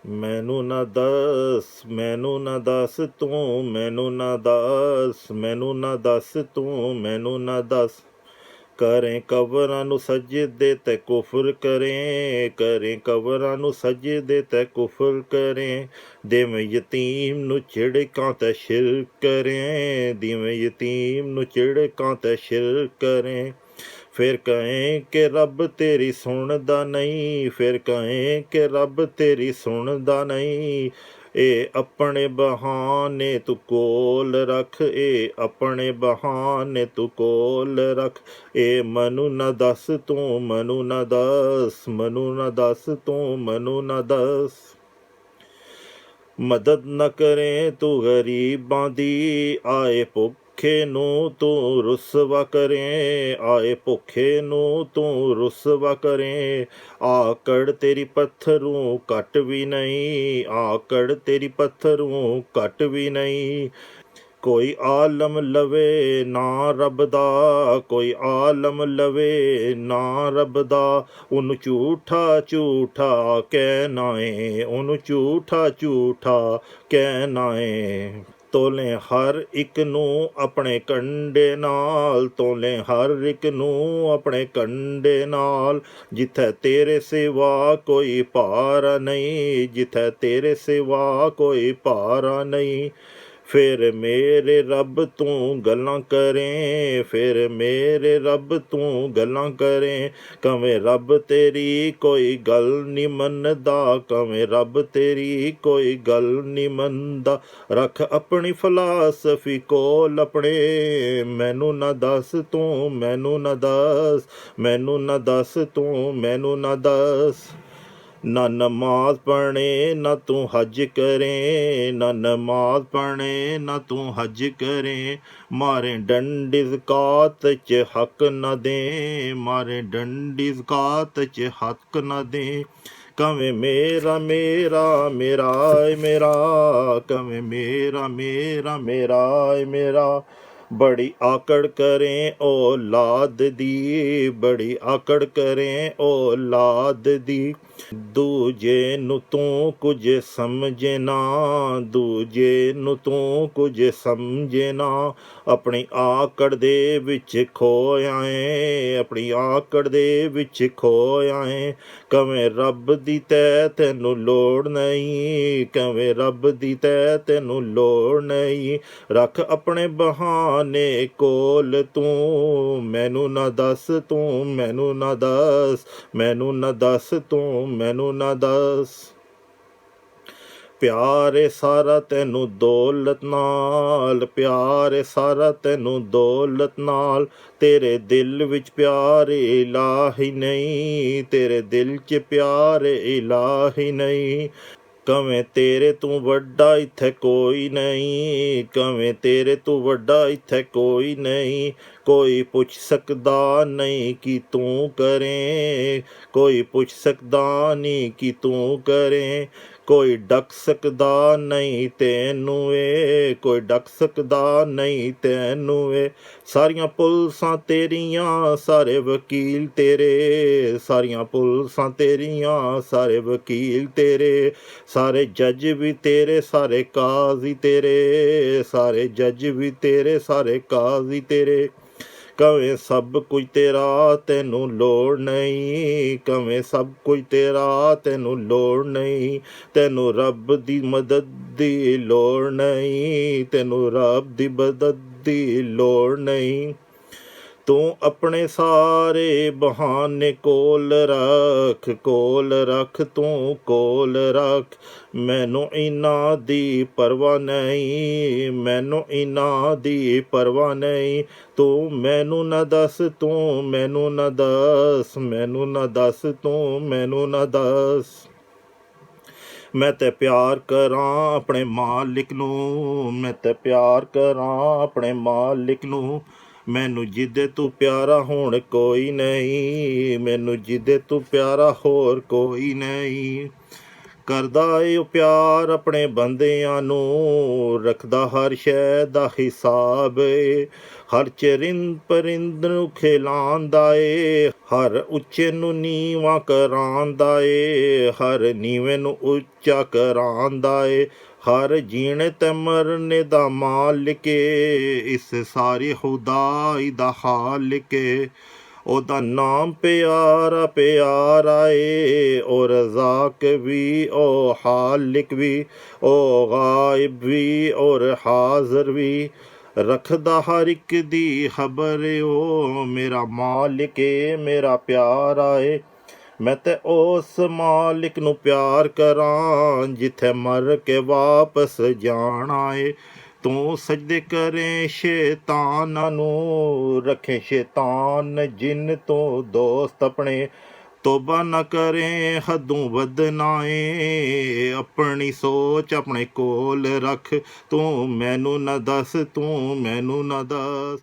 ਮੈਨੂੰ ਨਾ ਦੱਸ, ਮੈਨੂੰ ਨਾ ਦੱਸ ਤੂੰ, ਮੈਨੂੰ ਨਾ ਦੱਸ, ਮੈਨੂੰ ਨਾ ਦੱਸ ਤੂੰ, ਮੈਨੂੰ ਨਾ ਦੱਸ। ਕਰੇ ਕਬਰਾਂ ਨੂੰ ਸਜਦੇ ਤੇ ਕੁਫਰ ਕਰੇ, ਕਰੇ ਕਬਰਾਂ ਨੂੰ ਸਜਦੇ ਤੇ ਕੁਫਰ ਕਰੇ। ਦਿਵੇਂ ਯਤੀਮ ਨੂੰ ਝਿੜਕਾਂ ਤੇ ਸ਼ਿਰਕ ਕਰੇ, ਦਿਵੇਂ ਯਤੀਮ ਨੂੰ ਝਿੜਕਾਂ ਤੇ ਸ਼ਿਰਕ ਕਰੇ। ਫਿਰ ਕਹੇ ਕਿ ਰੱਬ ਤੇਰੀ ਸੁਣਦਾ ਨਹੀਂ, ਫਿਰ ਕਹੇ ਕਿ ਰੱਬ ਤੇਰੀ ਸੁਣਦਾ ਨਹੀਂ। ਇਹ ਆਪਣੇ ਬਹਾਨੇ ਤੂੰ ਕੋਲ ਰੱਖ, ਇਹ ਆਪਣੇ ਬਹਾਨੇ ਤੂੰ ਕੋਲ ਰੱਖ। ਇਹ ਮੈਨੂੰ ਨਾ ਦੱਸ ਤੂੰ, ਮੈਨੂੰ ਨਾ ਦੱਸ, ਮੈਨੂੰ ਨਾ ਦੱਸ ਤੂੰ, ਮੈਨੂੰ ਨਾ ਦੱਸ। ਮਦਦ ਨਾ ਕਰੇ ਤੂੰ ਗਰੀਬਾਂ ਦੀ, ਆਏ ਭੁੱਖੇ ਨੂੰ ਤੂੰ ਰੁਸਵਾ ਕਰੇ, ਆਏ ਭੁੱਖੇ ਨੂੰ ਤੂੰ ਰੁਸਵਾ ਕਰੇ। ਆਕੜ ਤੇਰੀ ਪੱਥਰੋਂ ਘੱਟ ਵੀ ਨਹੀਂ, ਆਕੜ ਤੇਰੀ ਪੱਥਰੋਂ ਘੱਟ ਵੀ ਨਹੀਂ। ਕੋਈ ਆਲਮ ਲਵੇ ਨਾ ਰੱਬ ਦਾ, ਕੋਈ ਆਲਮ ਲਵੇ ਨਾ ਰੱਬ ਦਾ। ਉਹਨੂੰ ਝੂਠਾ ਝੂਠਾ ਕਹਿਣਾ ਏ, ਉਹਨੂੰ ਝੂਠਾ ਝੂਠਾ ਕਹਿਣਾ ਏ। ਤੋਲੇ ਹਰ ਇੱਕ ਨੂੰ ਆਪਣੇ ਕੰਡੇ ਨਾਲ, ਤੋਲੇ ਹਰ ਇੱਕ ਨੂੰ ਆਪਣੇ ਕੰਡੇ ਨਾਲ। ਜਿੱਥੇ ਤੇਰੇ ਸਿਵਾ ਕੋਈ ਭਾਰਾ ਨਹੀਂ, ਜਿੱਥੇ ਤੇਰੇ ਸਿਵਾ ਕੋਈ ਭਾਰਾ ਨਹੀਂ। ਫਿਰ ਮੇਰੇ ਰੱਬ ਤੂੰ ਗੱਲਾਂ ਕਰੇ, ਫਿਰ ਮੇਰੇ ਰੱਬ ਤੂੰ ਗੱਲਾਂ ਕਰੇ। ਕਵੇਂ ਰੱਬ ਤੇਰੀ ਕੋਈ ਗੱਲ ਨਹੀਂ ਮੰਨਦਾ, ਕਵੇਂ ਰੱਬ ਤੇਰੀ ਕੋਈ ਗੱਲ ਨਹੀਂ ਮੰਨਦਾ। ਰੱਖ ਆਪਣੀ ਫਲਾਸਫੀ ਕੋਲ ਆਪਣੇ, ਮੈਨੂੰ ਨਾ ਦੱਸ ਤੂੰ, ਮੈਨੂੰ ਨਾ ਦੱਸ, ਮੈਨੂੰ ਨਾ ਦੱਸ ਤੂੰ, ਮੈਨੂੰ ਨਾ ਦੱਸ। ਨਾ ਨਮਾਜ਼ ਪੜ੍ਹੇ ਨਾ ਤੂੰ ਹਜ ਕਰੇ, ਨਾ ਨਮਾਜ਼ ਪੜ੍ਹੇ ਨਾ ਤੂੰ ਹਜ ਕਰੇ। ਮਾਰੇ ਡੰਡੀ ਜ਼ਕਾਤ 'ਚ ਹੱਕ ਨਾ ਦੇ, ਮਾਰੇ ਡੰਡੀ ਜ਼ਕਾਤ 'ਚ ਹੱਕ ਨਾ ਦੇ। ਕਵੇਂ ਮੇਰਾ ਮੇਰਾ ਮੇਰਾ ਏ ਮੇਰਾ, ਕਵੇਂ ਮੇਰਾ ਮੇਰਾ ਮੇਰਾ ਏ ਮੇਰਾ। ਬੜੀ ਆਕੜ ਕਰੇ ਔਲਾਦ ਦੀ, ਬੜੀ ਆਕੜ ਕਰੇ ਔਲਾਦ ਦੀ। ਦੂਜੇ ਨੂੰ ਤੂੰ ਕੁਝ ਸਮਝੇ ਨਾ, ਦੂਜੇ ਨੂੰ ਤੂੰ ਕੁਝ ਸਮਝੇ ਨਾ। ਆਪਣੀ ਆਕੜ ਦੇ ਵਿੱਚ ਖੋਇਆ ਏ, ਆਪਣੀ ਆਕੜ ਦੇ ਵਿੱਚ ਖੋਇਆ ਏ। ਕਵੇਂ ਰੱਬ ਦੀ ਤੈ ਤੈਨੂੰ ਲੋੜ ਨਹੀਂ, ਕਵੇਂ ਰੱਬ ਦੀ ਤੈ ਤੈਨੂੰ ਲੋੜ ਨਹੀਂ। ਰੱਖ ਆਪਣੇ ਬਹਾਨੇ ਕੋਲ ਤੂੰ, ਮੈਨੂੰ ਨਾ ਦੱਸ ਤੂੰ, ਮੈਨੂੰ ਨਾ ਦੱਸ, ਮੈਨੂੰ ਨਾ ਦੱਸ ਤੂੰ, ਮੈਨੂੰ ਨਾ ਦੱਸ। ਪਿਆਰ ਏ ਸਾਰਾ ਤੈਨੂੰ ਦੌਲਤ ਨਾਲ, ਪਿਆਰ ਏ ਸਾਰਾ ਤੈਨੂੰ ਦੌਲਤ ਨਾਲ। ਤੇਰੇ ਦਿਲ ਵਿੱਚ ਪਿਆਰ ਇਲਾਹੀ ਨਹੀਂ, ਤੇਰੇ ਦਿਲ 'ਚ ਪਿਆਰ ਇਲਾਹੀ ਨਹੀਂ। ਕਵੇਂ ਤੇਰੇ ਤੂੰ ਵੱਡਾ ਇੱਥੇ ਕੋਈ ਨਹੀਂ, ਕਵੇਂ ਤੇਰੇ ਤੂੰ ਵੱਡਾ ਇੱਥੇ ਕੋਈ ਨਹੀਂ। ਕੋਈ ਪੁੱਛ ਸਕਦਾ ਨਹੀਂ ਕਿ ਤੂੰ ਕਰੇ, ਕੋਈ ਪੁੱਛ ਸਕਦਾ ਨਹੀਂ ਕਿ ਤੂੰ ਕਰੇ। ਕੋਈ ਡੱਕ ਸਕਦਾ ਨਹੀਂ ਤੈਨੂੰ ਏ, ਕੋਈ ਡੱਕ ਸਕਦਾ ਨਹੀਂ ਤੈਨੂੰ ਏ। ਸਾਰੀਆਂ ਪੁਲਸਾਂ ਤੇਰੀਆਂ ਸਾਰੇ ਵਕੀਲ ਤੇਰੇ, ਸਾਰੀਆਂ ਪੁਲਸਾਂ ਤੇਰੀਆਂ ਸਾਰੇ ਵਕੀਲ ਤੇਰੇ। ਸਾਰੇ ਜੱਜ ਵੀ ਤੇਰੇ ਸਾਰੇ ਕਾਜ਼ੀ ਤੇਰੇ, ਸਾਰੇ ਜੱਜ ਵੀ ਤੇਰੇ ਸਾਰੇ ਕਾਜ਼ੀ ਤੇਰੇ। ਕਵੇਂ ਸਭ ਕੁਝ ਤੇਰਾ ਤੈਨੂੰ ਲੋੜ ਨਹੀਂ, ਕਵੇਂ ਸਭ ਕੁਝ ਤੇਰਾ ਤੈਨੂੰ ਲੋੜ ਨਹੀਂ। ਤੈਨੂੰ ਰੱਬ ਦੀ ਮਦਦ ਦੀ ਲੋੜ ਨਹੀਂ, ਤੈਨੂੰ ਰੱਬ ਦੀ ਮਦਦ ਦੀ ਲੋੜ ਨਹੀਂ। ਤੂੰ ਆਪਣੇ ਸਾਰੇ ਬਹਾਨੇ ਕੋਲ ਰੱਖ, ਕੋਲ ਰੱਖ, ਤੂੰ ਕੋਲ ਰੱਖ। ਮੈਨੂੰ ਇਹਨਾਂ ਦੀ ਪਰਵਾਹ ਨਹੀਂ, ਮੈਨੂੰ ਇਹਨਾਂ ਦੀ ਪਰਵਾਹ ਨਹੀਂ। ਤੂੰ ਮੈਨੂੰ ਨਾ ਦੱਸ ਤੂੰ, ਮੈਨੂੰ ਨਾ ਦੱਸ, ਮੈਨੂੰ ਨਾ ਦੱਸ ਤੂੰ, ਮੈਨੂੰ ਨਾ ਦੱਸ। ਮੈਂ ਤੇ ਪਿਆਰ ਕਰਾਂ ਆਪਣੇ ਮਾਲਿਕ ਨੂੰ, ਮੈਂ ਤੇ ਪਿਆਰ ਕਰਾਂ ਆਪਣੇ ਮਾਲਿਕ ਨੂੰ। ਮੈਨੂੰ ਜਿਹਦੇ ਤੂੰ ਪਿਆਰਾ ਹੁਣ ਕੋਈ ਨਹੀਂ, ਮੈਨੂੰ ਜਿਹਦੇ ਤੂੰ ਪਿਆਰਾ ਹੋਰ ਕੋਈ ਨਹੀਂ। ਕਰਦਾ ਏ ਉਹ ਪਿਆਰ ਆਪਣੇ ਬੰਦਿਆਂ ਨੂੰ, ਰੱਖਦਾ ਹਰ ਸ਼ੈ ਦਾ ਹਿਸਾਬ ਏ। ਹਰ ਚਰਿੰਦ ਪਰਿੰਦ ਨੂੰ ਖਿਲਾਉਂਦਾ ਏ, ਹਰ ਉੱਚੇ ਨੂੰ ਨੀਵਾਂ ਕਰਾਂਦਾ ਏ, ਹਰ ਨੀਵੇਂ ਨੂੰ ਉੱਚਾ ਕਰਾਂਦਾ ਏ। ਹਰ ਜੀਣੇ ਤੇ ਮਰਨੇ ਦਾ ਮਾਲਿਕ ਏ, ਇਸ ਸਾਰੀ ਖੁਦਾਈ ਦਾ ਖਾਲਿਕ ਏ। ਉਹਦਾ ਨਾਮ ਪਿਆਰਾ ਪਿਆਰਾ ਏ, ਉਹ ਰਜ਼ਾਕ ਵੀ, ਉਹ ਖਾਲਿਕ ਵੀ, ਉਹ ਗਾਇਬ ਵੀ ਔਰ ਹਾਜ਼ਰ ਵੀ। ਰੱਖਦਾ ਹਰ ਇੱਕ ਦੀ ਖਬਰ ਉਹ ਮੇਰਾ ਮਾਲਿਕ ਏ, ਮੇਰਾ ਪਿਆਰਾ ਏ। ਮੈਂ ਤੇ ਉਸ ਮਾਲਿਕ ਨੂੰ ਪਿਆਰ ਕਰਾਂ, ਜਿੱਥੇ ਮਰ ਕੇ ਵਾਪਸ ਜਾਣਾ ਏ। ਤੂੰ ਸਜਦੇ ਕਰੇ ਸ਼ੈਤਾਨਾਂ ਨੂੰ, ਰੱਖੇ ਸ਼ੈਤਾਨ ਜਿਨ ਤੋਂ ਦੋਸਤ ਆਪਣੇ। ਤੋਬਾ ਨਾ ਕਰੇ ਹੱਦੋਂ ਵਧਣਾ ਏ, ਆਪਣੀ ਸੋਚ ਆਪਣੇ ਕੋਲ ਰੱਖ। ਤੂੰ ਮੈਨੂੰ ਨਾ ਦੱਸ, ਤੂੰ ਮੈਨੂੰ ਨਾ ਦੱਸ।